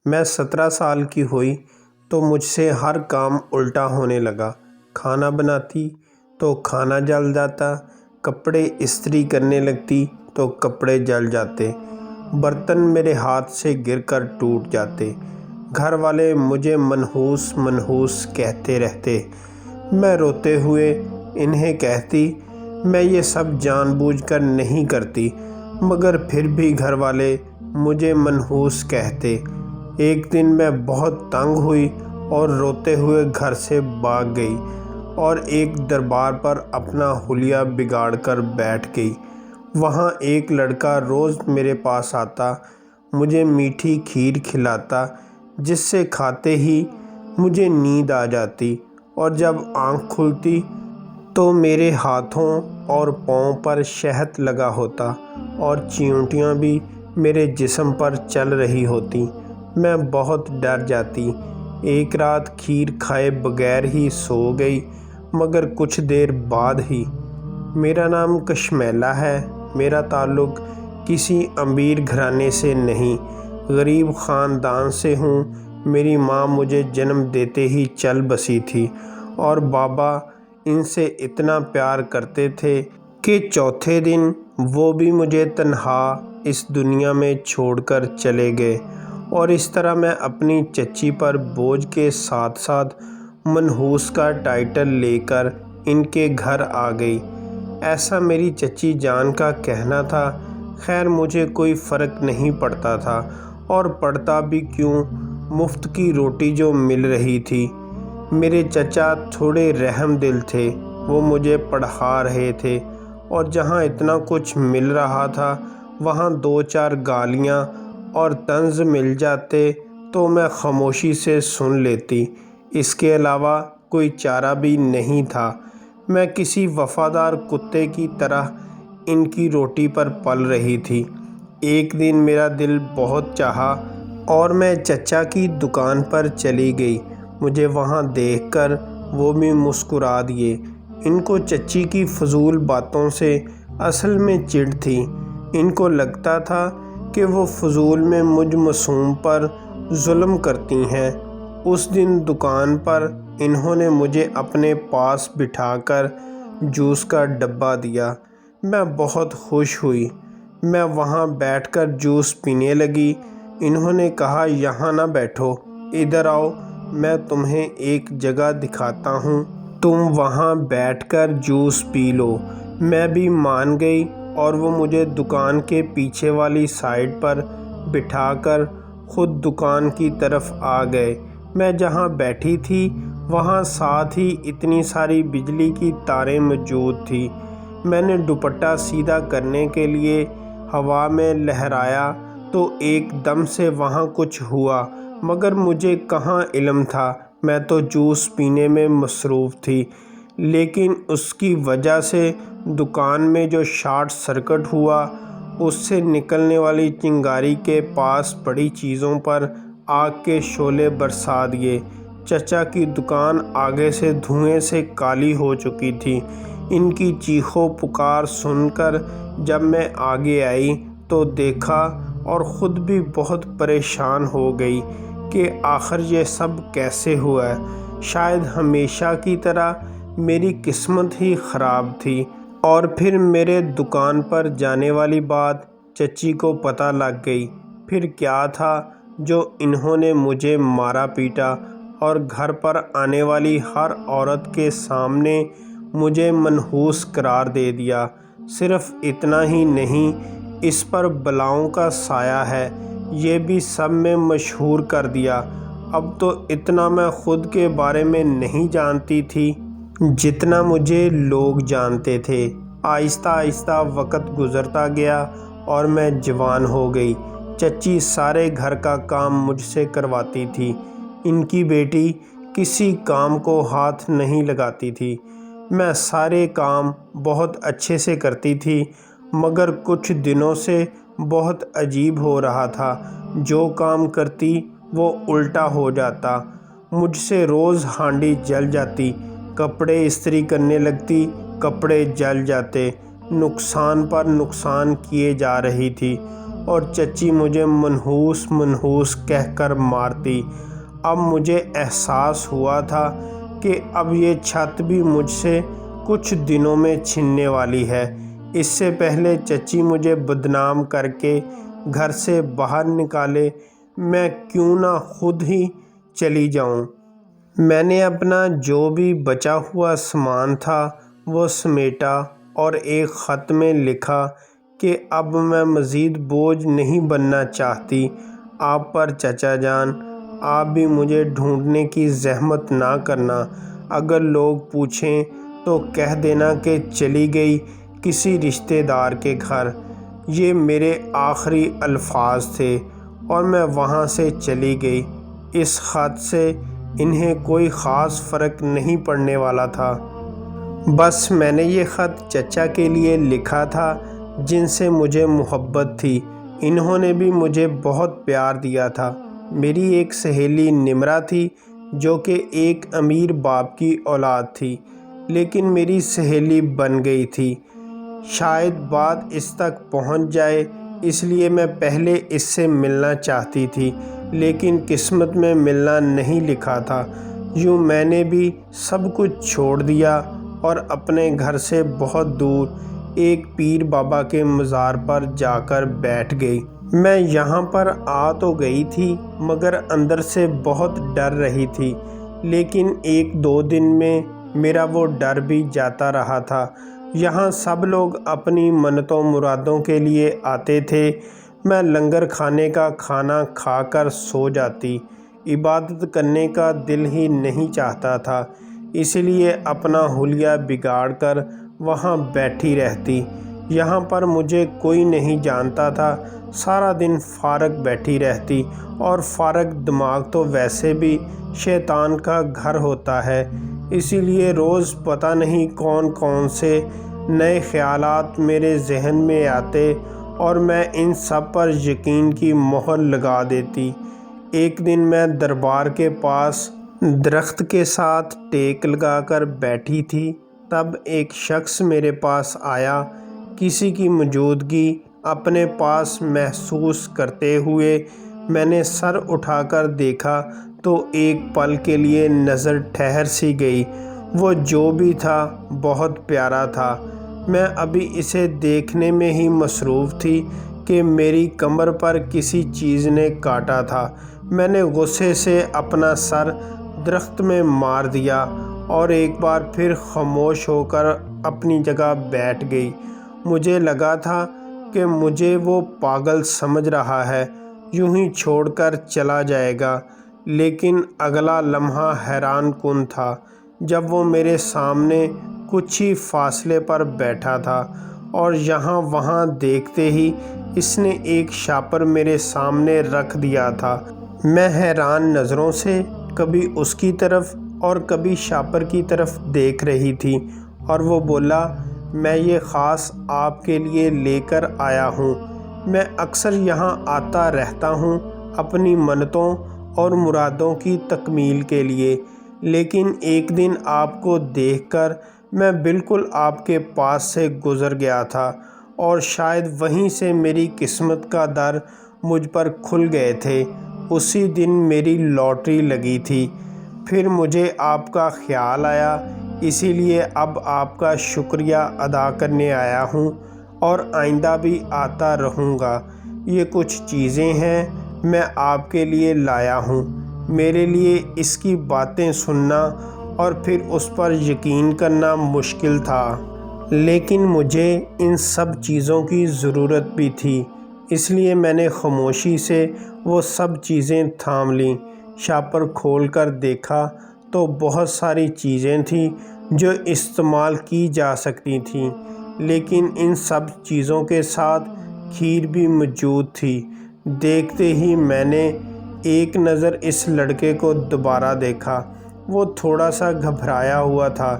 میں 17 سال کی ہوئی تو مجھ سے ہر کام الٹا ہونے لگا۔ کھانا بناتی تو کھانا جل جاتا، کپڑے استری کرنے لگتی تو کپڑے جل جاتے، برتن میرے ہاتھ سے گر کر ٹوٹ جاتے۔ گھر والے مجھے منحوس منحوس کہتے رہتے۔ میں روتے ہوئے انہیں کہتی میں یہ سب جان بوجھ کر نہیں کرتی، مگر پھر بھی گھر والے مجھے منحوس کہتے۔ ایک دن میں بہت تنگ ہوئی اور روتے ہوئے گھر سے بھاگ گئی اور ایک دربار پر اپنا حلیہ بگاڑ کر بیٹھ گئی۔ وہاں ایک لڑکا روز میرے پاس آتا، مجھے میٹھی کھیر کھلاتا جس سے کھاتے ہی مجھے نیند آ جاتی، اور جب آنکھ کھلتی تو میرے ہاتھوں اور پاؤں پر شہد لگا ہوتا اور چیونٹیاں بھی میرے جسم پر چل رہی ہوتی۔ میں بہت ڈر جاتی۔ ایک رات کھیر کھائے بغیر ہی سو گئی، مگر کچھ دیر بعد ہی۔ میرا نام کشمیلہ ہے۔ میرا تعلق کسی امیر گھرانے سے نہیں، غریب خاندان سے ہوں۔ میری ماں مجھے جنم دیتے ہی چل بسی تھی، اور بابا ان سے اتنا پیار کرتے تھے کہ چوتھے دن وہ بھی مجھے تنہا اس دنیا میں چھوڑ کر چلے گئے، اور اس طرح میں اپنی چچی پر بوجھ کے ساتھ ساتھ منحوس کا ٹائٹل لے کر ان کے گھر آ گئی۔ ایسا میری چچی جان کا کہنا تھا۔ خیر مجھے کوئی فرق نہیں پڑتا تھا، اور پڑتا بھی کیوں، مفت کی روٹی جو مل رہی تھی۔ میرے چچا تھوڑے رحم دل تھے، وہ مجھے پڑھا رہے تھے، اور جہاں اتنا کچھ مل رہا تھا وہاں دو چار گالیاں اور طنز مل جاتے تو میں خاموشی سے سن لیتی۔ اس کے علاوہ کوئی چارہ بھی نہیں تھا۔ میں کسی وفادار کتے کی طرح ان کی روٹی پر پل رہی تھی۔ ایک دن میرا دل بہت چاہا اور میں چچا کی دکان پر چلی گئی۔ مجھے وہاں دیکھ کر وہ بھی مسکرا دیے۔ ان کو چچی کی فضول باتوں سے اصل میں چڑ تھی۔ ان کو لگتا تھا کہ وہ فضول میں مجھ معصوم پر ظلم کرتی ہیں۔ اس دن دکان پر انہوں نے مجھے اپنے پاس بٹھا کر جوس کا ڈبہ دیا۔ میں بہت خوش ہوئی۔ میں وہاں بیٹھ کر جوس پینے لگی۔ انہوں نے کہا یہاں نہ بیٹھو، ادھر آؤ، میں تمہیں ایک جگہ دکھاتا ہوں، تم وہاں بیٹھ کر جوس پی لو۔ میں بھی مان گئی اور وہ مجھے دکان کے پیچھے والی سائڈ پر بٹھا کر خود دکان کی طرف آ گئے۔ میں جہاں بیٹھی تھی وہاں ساتھ ہی اتنی ساری بجلی کی تاریں موجود تھیں۔ میں نے دوپٹہ سیدھا کرنے کے لیے ہوا میں لہرایا تو ایک دم سے وہاں کچھ ہوا، مگر مجھے کہاں علم تھا، میں تو جوس پینے میں مصروف تھی۔ لیکن اس کی وجہ سے دکان میں جو شارٹ سرکٹ ہوا، اس سے نکلنے والی چنگاری کے پاس پڑی چیزوں پر آگ کے شعلے برسا دیے۔ چچا کی دکان آگے سے دھوئیں سے کالی ہو چکی تھی۔ ان کی چیخو پکار سن کر جب میں آگے آئی تو دیکھا اور خود بھی بہت پریشان ہو گئی کہ آخر یہ سب کیسے ہوا ہے۔ شاید ہمیشہ کی طرح میری قسمت ہی خراب تھی۔ اور پھر میرے دکان پر جانے والی بات چچی کو پتہ لگ گئی۔ پھر کیا تھا جو انہوں نے مجھے مارا پیٹا اور گھر پر آنے والی ہر عورت کے سامنے مجھے منحوس قرار دے دیا۔ صرف اتنا ہی نہیں، اس پر بلاؤں کا سایہ ہے، یہ بھی سب میں مشہور کر دیا۔ اب تو اتنا میں خود کے بارے میں نہیں جانتی تھی جتنا مجھے لوگ جانتے تھے۔ آہستہ آہستہ وقت گزرتا گیا اور میں جوان ہو گئی۔ چچی سارے گھر کا کام مجھ سے کرواتی تھی۔ ان کی بیٹی کسی کام کو ہاتھ نہیں لگاتی تھی۔ میں سارے کام بہت اچھے سے کرتی تھی، مگر کچھ دنوں سے بہت عجیب ہو رہا تھا۔ جو کام کرتی وہ الٹا ہو جاتا۔ مجھ سے روز ہانڈی جل جاتی، کپڑے استری کرنے لگتی، کپڑے جل جاتے، نقصان پر نقصان کیے جا رہی تھی۔ اور چچی مجھے منحوس منحوس کہہ کر مارتی۔ اب مجھے احساس ہوا تھا کہ اب یہ چھت بھی مجھ سے کچھ دنوں میں چھننے والی ہے۔ اس سے پہلے چچی مجھے بدنام کر کے گھر سے باہر نکالے، میں کیوں نہ خود ہی چلی جاؤں۔ میں نے اپنا جو بھی بچا ہوا سامان تھا وہ سمیٹا اور ایک خط میں لکھا کہ اب میں مزید بوجھ نہیں بننا چاہتی آپ پر چچا جان۔ آپ بھی مجھے ڈھونڈنے کی زحمت نہ کرنا۔ اگر لوگ پوچھیں تو کہہ دینا کہ چلی گئی کسی رشتہ دار کے گھر۔ یہ میرے آخری الفاظ تھے اور میں وہاں سے چلی گئی۔ اس خط سے انہیں کوئی خاص فرق نہیں پڑنے والا تھا۔ بس میں نے یہ خط چچا کے لیے لکھا تھا جن سے مجھے محبت تھی۔ انہوں نے بھی مجھے بہت پیار دیا تھا۔ میری ایک سہیلی نمرہ تھی جو کہ ایک امیر باپ کی اولاد تھی، لیکن میری سہیلی بن گئی تھی۔ شاید بات اس تک پہنچ جائے اس لیے میں پہلے اس سے ملنا چاہتی تھی، لیکن قسمت میں ملنا نہیں لکھا تھا۔ یوں میں نے بھی سب کچھ چھوڑ دیا اور اپنے گھر سے بہت دور ایک پیر بابا کے مزار پر جا کر بیٹھ گئی۔ میں یہاں پر آ تو گئی تھی مگر اندر سے بہت ڈر رہی تھی، لیکن ایک دو دن میں میرا وہ ڈر بھی جاتا رہا تھا۔ یہاں سب لوگ اپنی منتوں مرادوں کے لیے آتے تھے۔ میں لنگر کھانے کا کھانا کھا کر سو جاتی۔ عبادت کرنے کا دل ہی نہیں چاہتا تھا، اس لیے اپنا حلیہ بگاڑ کر وہاں بیٹھی رہتی۔ یہاں پر مجھے کوئی نہیں جانتا تھا، سارا دن فارغ بیٹھی رہتی، اور فارغ دماغ تو ویسے بھی شیطان کا گھر ہوتا ہے، اسی لیے روز پتہ نہیں کون کون سے نئے خیالات میرے ذہن میں آتے اور میں ان سب پر یقین کی مہر لگا دیتی۔ ایک دن میں دربار کے پاس درخت کے ساتھ ٹیک لگا کر بیٹھی تھی، تب ایک شخص میرے پاس آیا۔ کسی کی موجودگی اپنے پاس محسوس کرتے ہوئے میں نے سر اٹھا کر دیکھا تو ایک پل کے لیے نظر ٹھہر سی گئی۔ وہ جو بھی تھا بہت پیارا تھا۔ میں ابھی اسے دیکھنے میں ہی مصروف تھی کہ میری کمر پر کسی چیز نے کاٹا تھا۔ میں نے غصے سے اپنا سر درخت میں مار دیا اور ایک بار پھر خاموش ہو کر اپنی جگہ بیٹھ گئی۔ مجھے لگا تھا کہ مجھے وہ پاگل سمجھ رہا ہے، یوں ہی چھوڑ کر چلا جائے گا، لیکن اگلا لمحہ حیران کن تھا جب وہ میرے سامنے کچھ ہی فاصلے پر بیٹھا تھا اور یہاں وہاں دیکھتے ہی اس نے ایک شاپر میرے سامنے رکھ دیا تھا۔ میں حیران نظروں سے کبھی اس کی طرف اور کبھی شاپر کی طرف دیکھ رہی تھی، اور وہ بولا، میں یہ خاص آپ کے لیے لے کر آیا ہوں۔ میں اکثر یہاں آتا رہتا ہوں اپنی منتوں اور مرادوں کی تکمیل کے لیے، لیکن ایک دن آپ کو دیکھ کر میں بالکل آپ کے پاس سے گزر گیا تھا، اور شاید وہیں سے میری قسمت کا در مجھ پر کھل گئے تھے۔ اسی دن میری لاٹری لگی تھی۔ پھر مجھے آپ کا خیال آیا، اسی لیے اب آپ کا شکریہ ادا کرنے آیا ہوں اور آئندہ بھی آتا رہوں گا۔ یہ کچھ چیزیں ہیں میں آپ کے لیے لایا ہوں۔ میرے لیے اس کی باتیں سننا اور پھر اس پر یقین کرنا مشکل تھا، لیکن مجھے ان سب چیزوں کی ضرورت بھی تھی، اس لیے میں نے خاموشی سے وہ سب چیزیں تھام لیں۔ شاپر کھول کر دیکھا تو بہت ساری چیزیں تھیں جو استعمال کی جا سکتی تھیں، لیکن ان سب چیزوں کے ساتھ کھیر بھی موجود تھی۔ دیکھتے ہی میں نے ایک نظر اس لڑکے کو دوبارہ دیکھا۔ وہ تھوڑا سا گھبرایا ہوا تھا،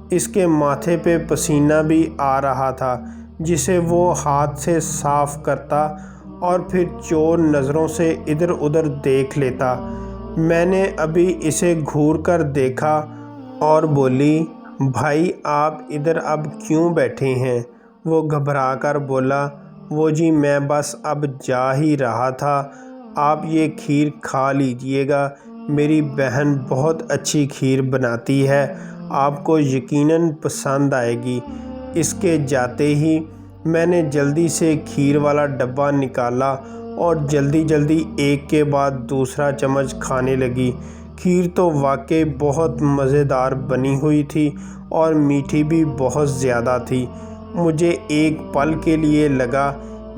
اس کے ماتھے پہ پسینہ بھی آ رہا تھا جسے وہ ہاتھ سے صاف کرتا اور پھر چور نظروں سے ادھر ادھر دیکھ لیتا۔ میں نے ابھی اسے گھور کر دیکھا اور بولی، بھائی آپ ادھر اب کیوں بیٹھے ہیں؟ وہ گھبرا کر بولا، وہ جی میں بس اب جا ہی رہا تھا، آپ یہ کھیر کھا لیجئے گا، میری بہن بہت اچھی کھیر بناتی ہے، آپ کو یقیناً پسند آئے گی۔ اس کے جاتے ہی میں نے جلدی سے کھیر والا ڈبہ نکالا اور جلدی جلدی ایک کے بعد دوسرا چمچ کھانے لگی۔ کھیر تو واقعی بہت مزیدار بنی ہوئی تھی اور میٹھی بھی بہت زیادہ تھی۔ مجھے ایک پل کے لیے لگا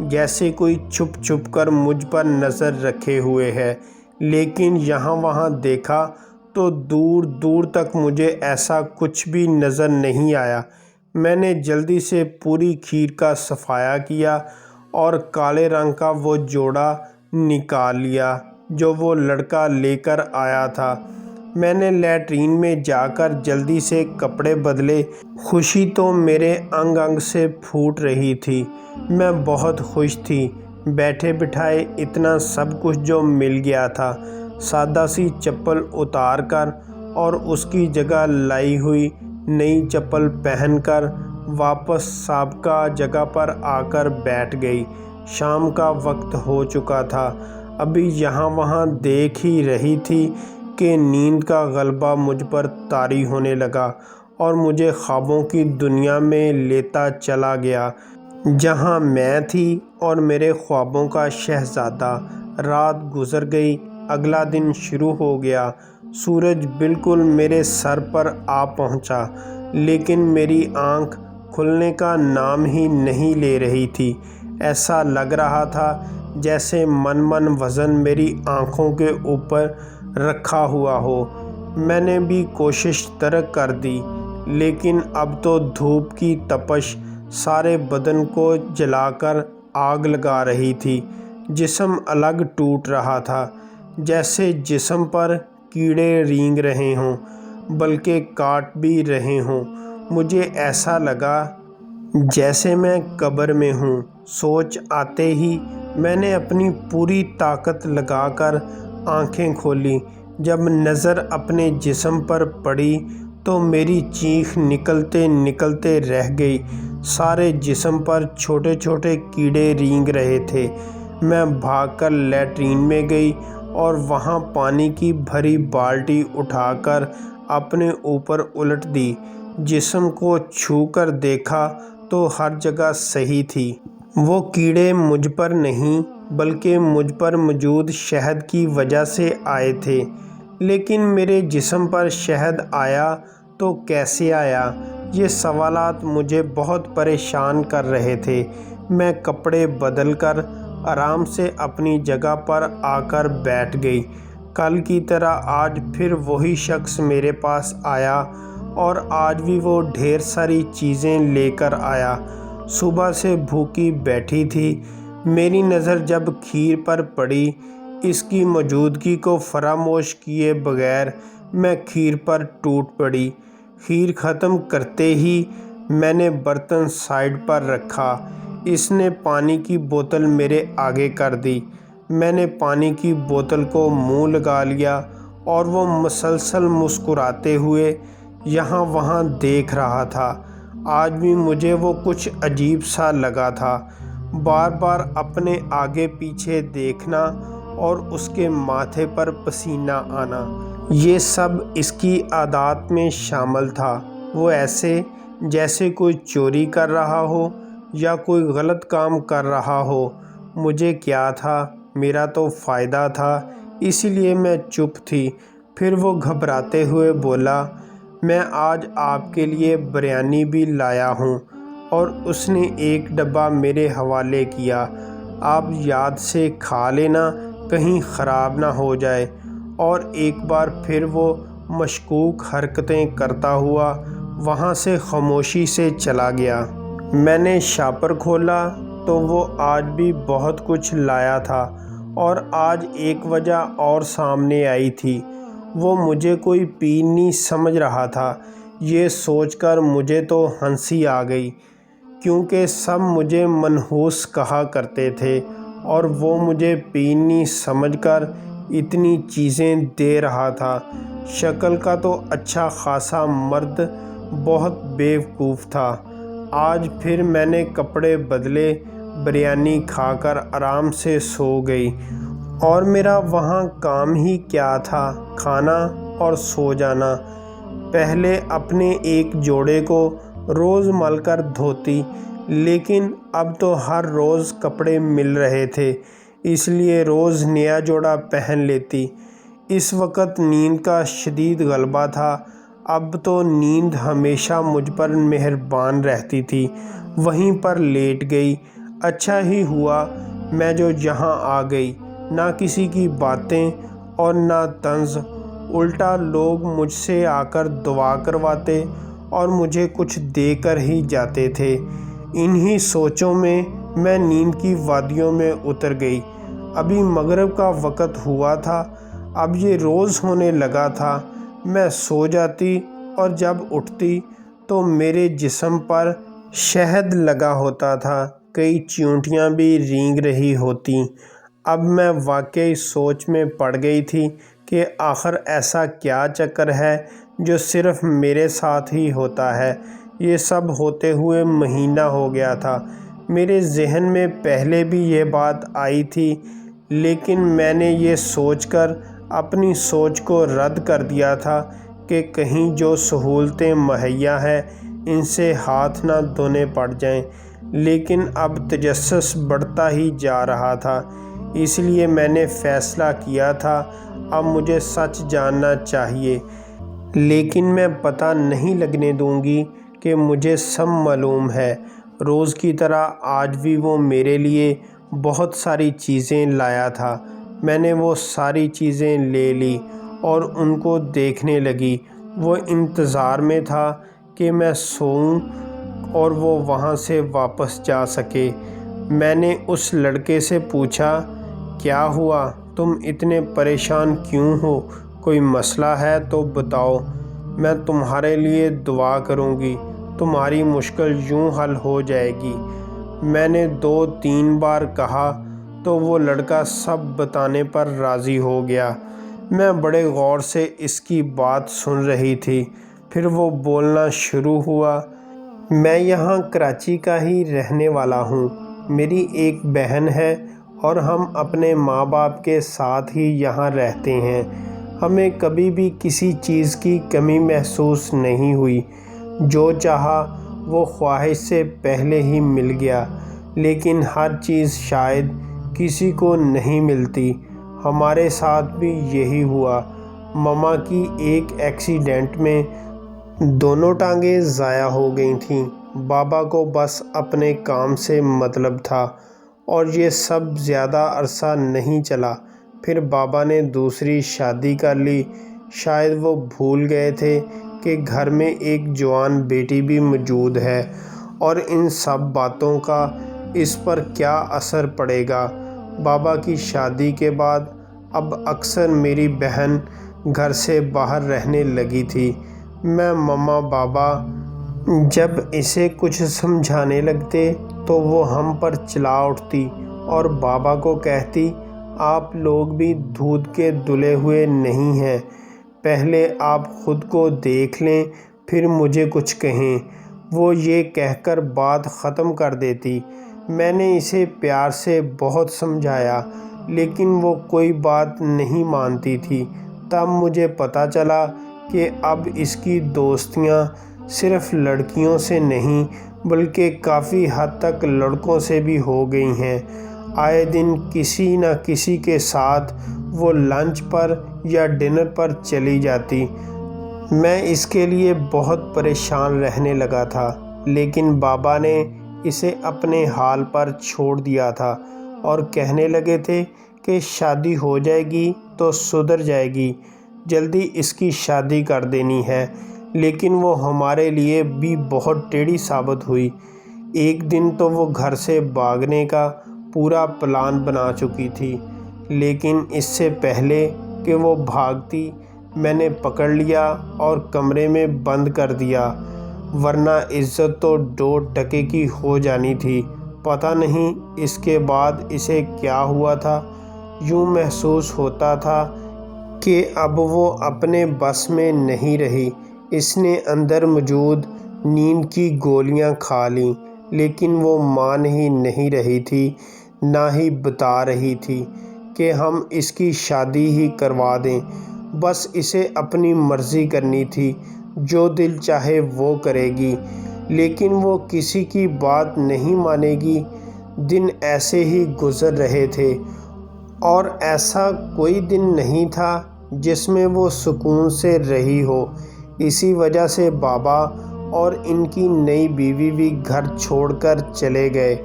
جیسے کوئی چھپ چھپ کر مجھ پر نظر رکھے ہوئے ہے، لیکن یہاں وہاں دیکھا تو دور دور تک مجھے ایسا کچھ بھی نظر نہیں آیا۔ میں نے جلدی سے پوری کھیر کا صفایا کیا اور کالے رنگ کا وہ جوڑا نکال لیا جو وہ لڑکا لے کر آیا تھا۔ میں نے لیٹرین میں جا کر جلدی سے کپڑے بدلے۔ خوشی تو میرے انگ انگ سے پھوٹ رہی تھی، میں بہت خوش تھی۔ بیٹھے بٹھائے اتنا سب کچھ جو مل گیا تھا، سادہ سی چپل اتار کر اور اس کی جگہ لائی ہوئی نئی چپل پہن کر واپس سابقہ جگہ پر آ کر بیٹھ گئی۔ شام کا وقت ہو چکا تھا، ابھی یہاں وہاں دیکھ ہی رہی تھی کہ نیند کا غلبہ مجھ پر طاری ہونے لگا اور مجھے خوابوں کی دنیا میں لیتا چلا گیا، جہاں میں تھی اور میرے خوابوں کا شہزادہ۔ رات گزر گئی، اگلا دن شروع ہو گیا۔ سورج بالکل میرے سر پر آ پہنچا، لیکن میری آنکھ کھلنے کا نام ہی نہیں لے رہی تھی۔ ایسا لگ رہا تھا جیسے من وزن میری آنکھوں کے اوپر رکھا ہوا ہو۔ میں نے بھی کوشش ترک کر دی، لیکن اب تو دھوپ کی تپش سارے بدن کو جلا کر آگ لگا رہی تھی۔ جسم الگ ٹوٹ رہا تھا، جیسے جسم پر کیڑے رینگ رہے ہوں، بلکہ کاٹ بھی رہے ہوں۔ مجھے ایسا لگا جیسے میں قبر میں ہوں۔ سوچ آتے ہی میں نے اپنی پوری طاقت لگا کر آنکھیں کھولیں۔ جب نظر اپنے جسم پر پڑی تو میری چیخ نکلتے نکلتے رہ گئی۔ سارے جسم پر چھوٹے چھوٹے کیڑے رینگ رہے تھے۔ میں بھاگ کر لیٹرین میں گئی اور وہاں پانی کی بھری بالٹی اٹھا کر اپنے اوپر الٹ دی۔ جسم کو چھو کر دیکھا تو ہر جگہ صحیح تھی۔ وہ کیڑے مجھ پر نہیں بلکہ مجھ پر موجود شہد کی وجہ سے آئے تھے، لیکن میرے جسم پر شہد آیا تو کیسے آیا؟ یہ سوالات مجھے بہت پریشان کر رہے تھے۔ میں کپڑے بدل کر آرام سے اپنی جگہ پر آ کر بیٹھ گئی۔ کل کی طرح آج پھر وہی شخص میرے پاس آیا اور آج بھی وہ ڈھیر ساری چیزیں لے کر آیا۔ صبح سے بھوکی بیٹھی تھی۔ میری نظر جب کھیر پر پڑی، اس کی موجودگی کو فراموش کیے بغیر میں کھیر پر ٹوٹ پڑی۔ کھیر ختم کرتے ہی میں نے برتن سائیڈ پر رکھا۔ اس نے پانی کی بوتل میرے آگے کر دی۔ میں نے پانی کی بوتل کو منہ لگا لیا اور وہ مسلسل مسکراتے ہوئے یہاں وہاں دیکھ رہا تھا۔ آج بھی مجھے وہ کچھ عجیب سا لگا تھا، بار بار اپنے آگے پیچھے دیکھنا اور اس کے ماتھے پر پسینہ آنا، یہ سب اس کی عادات میں شامل تھا۔ وہ ایسے جیسے کوئی چوری کر رہا ہو یا کوئی غلط کام کر رہا ہو۔ مجھے کیا تھا، میرا تو فائدہ تھا، اسی لیے میں چپ تھی۔ پھر وہ گھبراتے ہوئے بولا، میں آج آپ کے لیے بریانی بھی لایا ہوں، اور اس نے ایک ڈبہ میرے حوالے کیا۔ آپ یاد سے کھا لینا، کہیں خراب نہ ہو جائے۔ اور ایک بار پھر وہ مشکوک حرکتیں کرتا ہوا وہاں سے خاموشی سے چلا گیا۔ میں نے شاپر کھولا تو وہ آج بھی بہت کچھ لایا تھا، اور آج ایک وجہ اور سامنے آئی تھی۔ وہ مجھے کوئی پیر نہیں سمجھ رہا تھا۔ یہ سوچ کر مجھے تو ہنسی آ گئی، کیونکہ سب مجھے منحوس کہا کرتے تھے، اور وہ مجھے پینی سمجھ کر اتنی چیزیں دے رہا تھا۔ شکل کا تو اچھا خاصا مرد بہت بیوقوف تھا۔ آج پھر میں نے کپڑے بدلے بریانی کھا کر آرام سے سو گئی، اور میرا وہاں کام ہی کیا تھا، کھانا اور سو جانا۔ پہلے اپنے ایک جوڑے کو روز مل کر دھوتی، لیکن اب تو ہر روز کپڑے مل رہے تھے، اس لیے روز نیا جوڑا پہن لیتی۔ اس وقت نیند کا شدید غلبہ تھا، اب تو نیند ہمیشہ مجھ پر مہربان رہتی تھی، وہیں پر لیٹ گئی۔ اچھا ہی ہوا میں جو یہاں آ گئی، نہ کسی کی باتیں اور نہ طنز، الٹا لوگ مجھ سے آ کر دعا کرواتے اور مجھے کچھ دے کر ہی جاتے تھے۔ انہی سوچوں میں میں نیند کی وادیوں میں اتر گئی۔ ابھی مغرب کا وقت ہوا تھا، اب یہ روز ہونے لگا تھا۔ میں سو جاتی اور جب اٹھتی تو میرے جسم پر شہد لگا ہوتا تھا، کئی چیونٹیاں بھی رینگ رہی ہوتیں۔ اب میں واقعی سوچ میں پڑ گئی تھی کہ آخر ایسا کیا چکر ہے جو صرف میرے ساتھ ہی ہوتا ہے۔ یہ سب ہوتے ہوئے مہینہ ہو گیا تھا۔ میرے ذہن میں پہلے بھی یہ بات آئی تھی، لیکن میں نے یہ سوچ کر اپنی سوچ کو رد کر دیا تھا کہ کہیں جو سہولتیں مہیا ہیں ان سے ہاتھ نہ دھونے پڑ جائیں۔ لیکن اب تجسس بڑھتا ہی جا رہا تھا، اس لیے میں نے فیصلہ کیا تھا اب مجھے سچ جاننا چاہیے، لیکن میں پتہ نہیں لگنے دوں گی کہ مجھے سب معلوم ہے۔ روز کی طرح آج بھی وہ میرے لیے بہت ساری چیزیں لایا تھا۔ میں نے وہ ساری چیزیں لے لی اور ان کو دیکھنے لگی۔ وہ انتظار میں تھا کہ میں سوؤں اور وہ وہاں سے واپس جا سکے۔ میں نے اس لڑکے سے پوچھا، کیا ہوا؟ تم اتنے پریشان کیوں ہو؟ کوئی مسئلہ ہے تو بتاؤ، میں تمہارے لیے دعا کروں گی، تمہاری مشکل یوں حل ہو جائے گی۔ میں نے 2-3 بار کہا تو وہ لڑکا سب بتانے پر راضی ہو گیا۔ میں بڑے غور سے اس کی بات سن رہی تھی، پھر وہ بولنا شروع ہوا۔ میں یہاں کراچی کا ہی رہنے والا ہوں، میری ایک بہن ہے اور ہم اپنے ماں باپ کے ساتھ ہی یہاں رہتے ہیں۔ ہمیں کبھی بھی کسی چیز کی کمی محسوس نہیں ہوئی، جو چاہا وہ خواہش سے پہلے ہی مل گیا، لیکن ہر چیز شاید کسی کو نہیں ملتی۔ ہمارے ساتھ بھی یہی ہوا۔ مما کی ایک ایکسیڈنٹ میں دونوں ٹانگیں ضائع ہو گئی تھیں۔ بابا کو بس اپنے کام سے مطلب تھا، اور یہ سب زیادہ عرصہ نہیں چلا۔ پھر بابا نے دوسری شادی کر لی۔ شاید وہ بھول گئے تھے کہ گھر میں ایک جوان بیٹی بھی موجود ہے، اور ان سب باتوں کا اس پر کیا اثر پڑے گا۔ بابا کی شادی کے بعد اب اکثر میری بہن گھر سے باہر رہنے لگی تھی۔ میں مما بابا جب اسے کچھ سمجھانے لگتے تو وہ ہم پر چلا اٹھتی اور بابا کو کہتی، آپ لوگ بھی دودھ کے دھلے ہوئے نہیں ہیں، پہلے آپ خود کو دیکھ لیں پھر مجھے کچھ کہیں۔ وہ یہ کہہ کر بات ختم کر دیتی۔ میں نے اسے پیار سے بہت سمجھایا، لیکن وہ کوئی بات نہیں مانتی تھی۔ تب مجھے پتہ چلا کہ اب اس کی دوستیاں صرف لڑکیوں سے نہیں بلکہ کافی حد تک لڑکوں سے بھی ہو گئی ہیں۔ آئے دن کسی نہ کسی کے ساتھ وہ لنچ پر یا ڈنر پر چلی جاتی۔ میں اس کے لیے بہت پریشان رہنے لگا تھا، لیکن بابا نے اسے اپنے حال پر چھوڑ دیا تھا اور کہنے لگے تھے کہ شادی ہو جائے گی تو سدھر جائے گی، جلدی اس کی شادی کر دینی ہے۔ لیکن وہ ہمارے لیے بھی بہت ٹیڑھی ثابت ہوئی۔ ایک دن تو وہ گھر سے بھاگنے کا پورا پلان بنا چکی تھی، لیکن اس سے پہلے کہ وہ بھاگتی میں نے پکڑ لیا اور کمرے میں بند کر دیا، ورنہ عزت تو 2 ٹکے کی ہو جانی تھی۔ پتہ نہیں اس کے بعد اسے کیا ہوا تھا، یوں محسوس ہوتا تھا کہ اب وہ اپنے بس میں نہیں رہی۔ اس نے اندر موجود نیند کی گولیاں کھا لیں، لیکن وہ مان ہی نہیں رہی تھی، نہ ہی بتا رہی تھی کہ ہم اس کی شادی ہی کروا دیں۔ بس اسے اپنی مرضی کرنی تھی، جو دل چاہے وہ کرے گی، لیکن وہ کسی کی بات نہیں مانے گی۔ دن ایسے ہی گزر رہے تھے اور ایسا کوئی دن نہیں تھا جس میں وہ سکون سے رہی ہو۔ اسی وجہ سے بابا اور ان کی نئی بیوی بھی گھر چھوڑ کر چلے گئے۔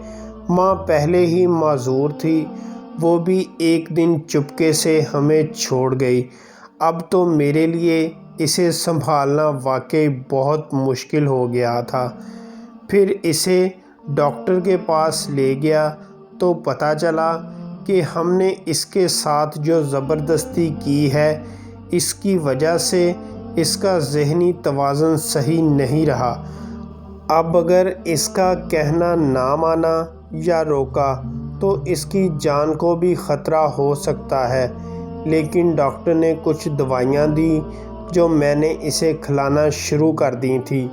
ماں پہلے ہی معذور تھی، وہ بھی ایک دن چپکے سے ہمیں چھوڑ گئی۔ اب تو میرے لیے اسے سنبھالنا واقعی بہت مشکل ہو گیا تھا۔ پھر اسے ڈاکٹر کے پاس لے گیا تو پتہ چلا کہ ہم نے اس کے ساتھ جو زبردستی کی ہے، اس کی وجہ سے اس کا ذہنی توازن صحیح نہیں رہا۔ اب اگر اس کا کہنا نہ مانا یا روکا تو اس کی جان کو بھی خطرہ ہو سکتا ہے۔ لیکن ڈاکٹر نے کچھ دوائیاں دیں جو میں نے اسے کھلانا شروع کر دی تھیں۔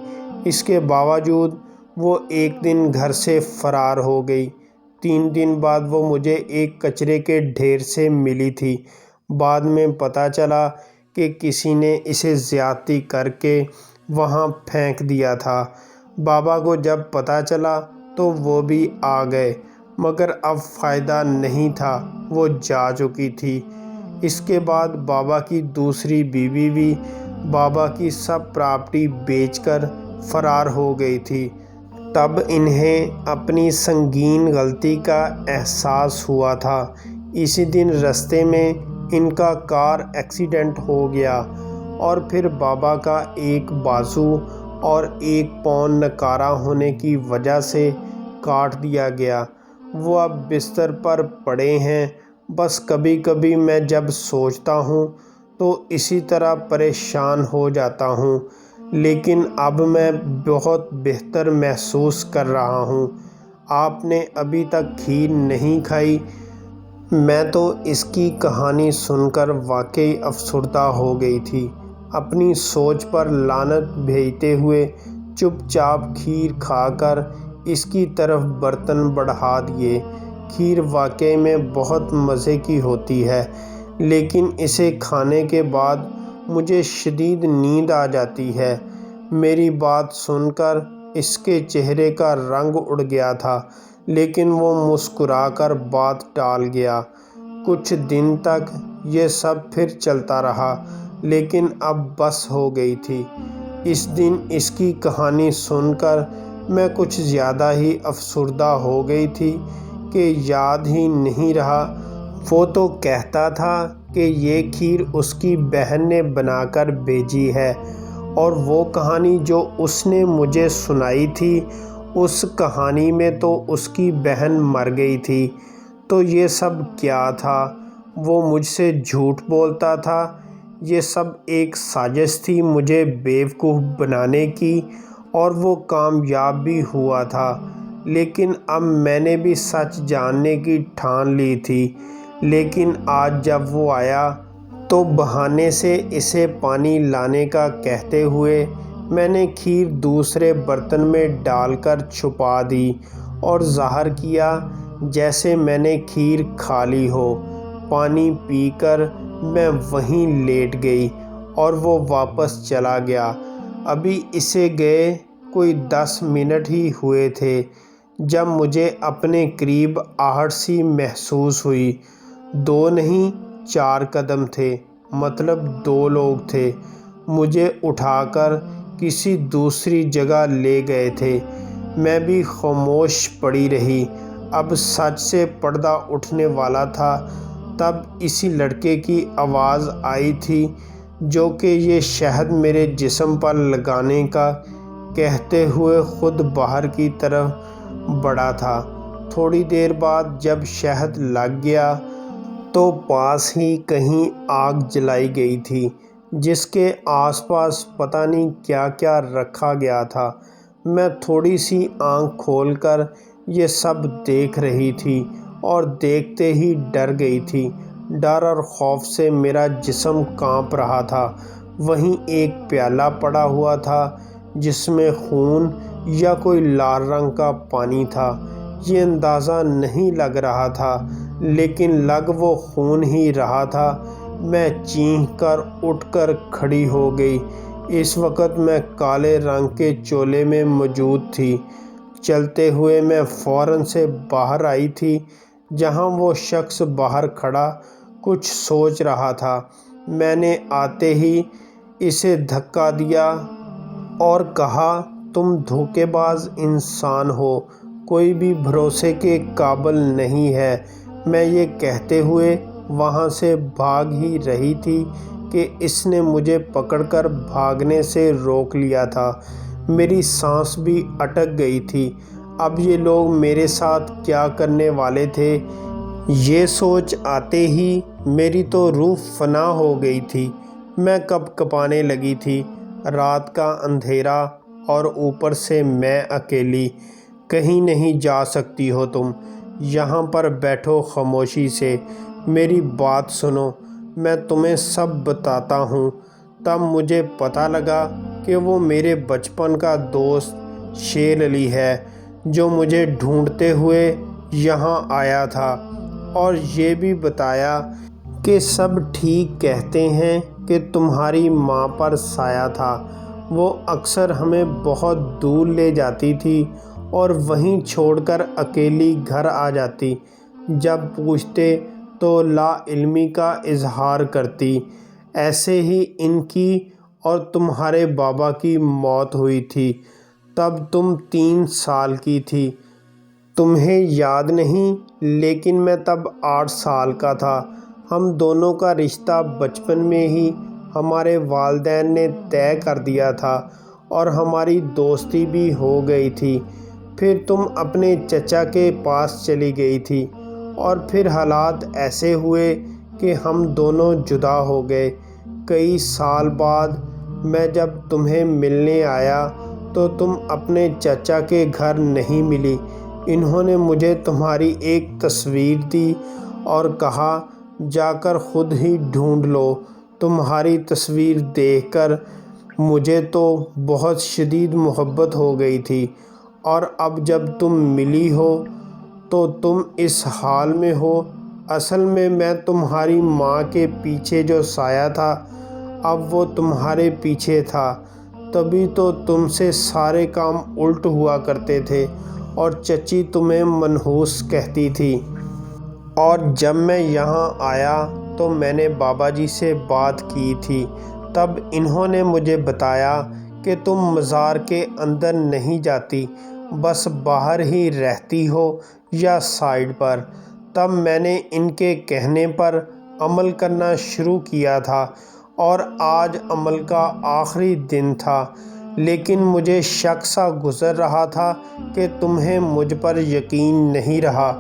اس کے باوجود وہ ایک دن گھر سے فرار ہو گئی۔ 3 دن بعد وہ مجھے ایک کچرے کے ڈھیر سے ملی تھی۔ بعد میں پتہ چلا کہ کسی نے اسے زیادتی کر کے وہاں پھینک دیا تھا۔ بابا کو جب پتہ چلا تو وہ بھی آ گئے، مگر اب فائدہ نہیں تھا، وہ جا چکی تھی۔ اس کے بعد بابا کی دوسری بیوی بھی بابا کی سب پراپرٹی بیچ کر فرار ہو گئی تھی۔ تب انہیں اپنی سنگین غلطی کا احساس ہوا تھا۔ اسی دن رستے میں ان کا کار ایکسیڈنٹ ہو گیا اور پھر بابا کا ایک بازو اور ایک پاؤں ناکارہ ہونے کی وجہ سے کاٹ دیا گیا۔ وہ اب بستر پر پڑے ہیں۔ بس کبھی کبھی میں جب سوچتا ہوں تو اسی طرح پریشان ہو جاتا ہوں، لیکن اب میں بہت بہتر محسوس کر رہا ہوں۔ آپ نے ابھی تک کھیر نہیں کھائی؟ میں تو اس کی کہانی سن کر واقعی افسردہ ہو گئی تھی۔ اپنی سوچ پر لعنت بھیجتے ہوئے چپ چاپ کھیر کھا کر اس کی طرف برتن بڑھا دیے۔ کھیر واقعی میں بہت مزے کی ہوتی ہے، لیکن اسے کھانے کے بعد مجھے شدید نیند آ جاتی ہے۔ میری بات سن کر اس کے چہرے کا رنگ اڑ گیا تھا، لیکن وہ مسکرا کر بات ٹال گیا۔ کچھ دن تک یہ سب پھر چلتا رہا، لیکن اب بس ہو گئی تھی۔ اس دن اس کی کہانی سن کر میں کچھ زیادہ ہی افسردہ ہو گئی تھی کہ یاد ہی نہیں رہا۔ وہ تو کہتا تھا کہ یہ کھیر اس کی بہن نے بنا کر بھیجی ہے، اور وہ کہانی جو اس نے مجھے سنائی تھی، اس کہانی میں تو اس کی بہن مر گئی تھی۔ تو یہ سب کیا تھا؟ وہ مجھ سے جھوٹ بولتا تھا؟ یہ سب ایک سازش تھی مجھے بیوقوف بنانے کی، اور وہ کامیاب بھی ہوا تھا۔ لیکن اب میں نے بھی سچ جاننے کی ٹھان لی تھی۔ لیکن آج جب وہ آیا تو بہانے سے اسے پانی لانے کا کہتے ہوئے میں نے کھیر دوسرے برتن میں ڈال کر چھپا دی اور ظاہر کیا جیسے میں نے کھیر کھا لی ہو۔ پانی پی کر میں وہیں لیٹ گئی اور وہ واپس چلا گیا۔ ابھی اسے گئے کوئی 10 منٹ ہی ہوئے تھے جب مجھے اپنے قریب آہٹ سی محسوس ہوئی۔ 2 نہیں 4 قدم تھے، مطلب 2 لوگ تھے، مجھے اٹھا کر کسی دوسری جگہ لے گئے تھے۔ میں بھی خاموش پڑی رہی۔ اب سچ سے پردہ اٹھنے والا تھا۔ تب اسی لڑکے کی آواز آئی تھی جو کہ یہ شہد میرے جسم پر لگانے کا کہتے ہوئے خود باہر کی طرف بڑھا تھا۔ تھوڑی دیر بعد جب شہد لگ گیا تو پاس ہی کہیں آگ جلائی گئی تھی، جس کے آس پاس پتہ نہیں کیا کیا رکھا گیا تھا۔ میں تھوڑی سی آنکھ کھول کر یہ سب دیکھ رہی تھی اور دیکھتے ہی ڈر گئی تھی۔ ڈر اور خوف سے میرا جسم کانپ رہا تھا۔ وہیں ایک پیالہ پڑا ہوا تھا جس میں خون یا کوئی لال رنگ کا پانی تھا، یہ اندازہ نہیں لگ رہا تھا، لیکن لگ وہ خون ہی رہا تھا۔ میں چینخ کر اٹھ کر کھڑی ہو گئی۔ اس وقت میں کالے رنگ کے چولے میں موجود تھی۔ چلتے ہوئے میں فوراً سے باہر آئی تھی، جہاں وہ شخص باہر کھڑا کچھ سوچ رہا تھا۔ میں نے آتے ہی اسے دھکا دیا اور کہا، تم دھوکے باز انسان ہو، کوئی بھی بھروسے کے قابل نہیں ہے۔ میں یہ کہتے ہوئے وہاں سے بھاگ ہی رہی تھی کہ اس نے مجھے پکڑ کر بھاگنے سے روک لیا تھا۔ میری سانس بھی اٹک گئی تھی۔ اب یہ لوگ میرے ساتھ کیا کرنے والے تھے، یہ سوچ آتے ہی میری تو روح فنا ہو گئی تھی۔ میں کپ کپانے لگی تھی۔ رات کا اندھیرا اور اوپر سے میں اکیلی۔ کہیں نہیں جا سکتی ہو تم، یہاں پر بیٹھو خاموشی سے، میری بات سنو، میں تمہیں سب بتاتا ہوں۔ تب مجھے پتہ لگا کہ وہ میرے بچپن کا دوست شیر علی ہے، جو مجھے ڈھونڈتے ہوئے یہاں آیا تھا، اور یہ بھی بتایا کہ سب ٹھیک کہتے ہیں کہ تمہاری ماں پر سایہ تھا۔ وہ اکثر ہمیں بہت دور لے جاتی تھی اور وہیں چھوڑ کر اکیلی گھر آ جاتی۔ جب پوچھتے تو لا علمی کا اظہار کرتی۔ ایسے ہی ان کی اور تمہارے بابا کی موت ہوئی تھی۔ تب تم 3 سال کی تھی۔ تمہیں یاد نہیں، لیکن میں تب 8 سال کا تھا۔ ہم دونوں کا رشتہ بچپن میں ہی ہمارے والدین نے طے کر دیا تھا اور ہماری دوستی بھی ہو گئی تھی۔ پھر تم اپنے چچا کے پاس چلی گئی تھی، اور پھر حالات ایسے ہوئے کہ ہم دونوں جدا ہو گئے۔ کئی سال بعد میں جب تمہیں ملنے آیا تو تم اپنے چچا کے گھر نہیں ملی۔ انہوں نے مجھے تمہاری ایک تصویر دی اور کہا، جا کر خود ہی ڈھونڈ لو۔ تمہاری تصویر دیکھ کر مجھے تو بہت شدید محبت ہو گئی تھی، اور اب جب تم ملی ہو تو تم اس حال میں ہو۔ اصل میں تمہاری ماں کے پیچھے جو سایہ تھا، اب وہ تمہارے پیچھے تھا۔ تبھی تو تم سے سارے کام الٹ ہوا کرتے تھے، اور چچی تمہیں منحوس کہتی تھی۔ اور جب میں یہاں آیا تو میں نے بابا جی سے بات کی تھی۔ تب انہوں نے مجھے بتایا کہ تم مزار کے اندر نہیں جاتی، بس باہر ہی رہتی ہو یا سائڈ پر۔ تب میں نے ان کے کہنے پر عمل کرنا شروع کیا تھا، اور آج عمل کا آخری دن تھا، لیکن مجھے شک سا گزر رہا تھا کہ تمہیں مجھ پر یقین نہیں رہا۔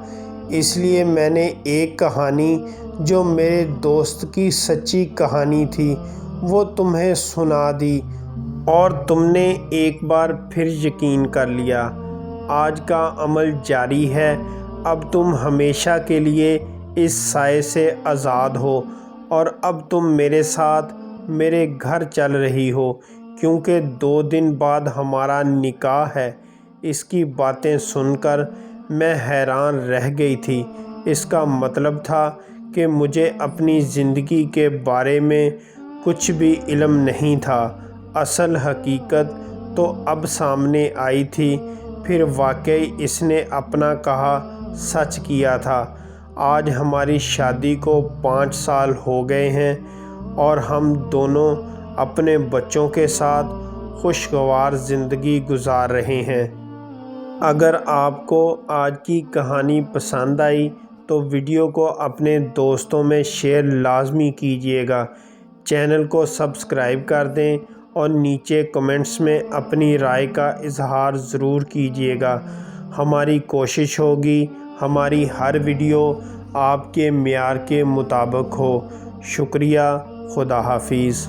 اس لیے میں نے ایک کہانی، جو میرے دوست کی سچی کہانی تھی، وہ تمہیں سنا دی، اور تم نے ایک بار پھر یقین کر لیا۔ آج کا عمل جاری ہے۔ اب تم ہمیشہ کے لیے اس سائے سے آزاد ہو، اور اب تم میرے ساتھ میرے گھر چل رہی ہو، کیونکہ 2 دن بعد ہمارا نکاح ہے۔ اس کی باتیں سن کر میں حیران رہ گئی تھی۔ اس کا مطلب تھا کہ مجھے اپنی زندگی کے بارے میں کچھ بھی علم نہیں تھا۔ اصل حقیقت تو اب سامنے آئی تھی۔ پھر واقعی اس نے اپنا کہا سچ کیا تھا۔ آج ہماری شادی کو 5 سال ہو گئے ہیں، اور ہم دونوں اپنے بچوں کے ساتھ خوشگوار زندگی گزار رہے ہیں۔ اگر آپ کو آج کی کہانی پسند آئی تو ویڈیو کو اپنے دوستوں میں شیئر لازمی کیجیے گا۔ چینل کو سبسکرائب کر دیں، اور نیچے کمنٹس میں اپنی رائے کا اظہار ضرور کیجیے گا۔ ہماری کوشش ہوگی ہماری ہر ویڈیو آپ کے معیار کے مطابق ہو۔ شکریہ۔ خدا حافظ۔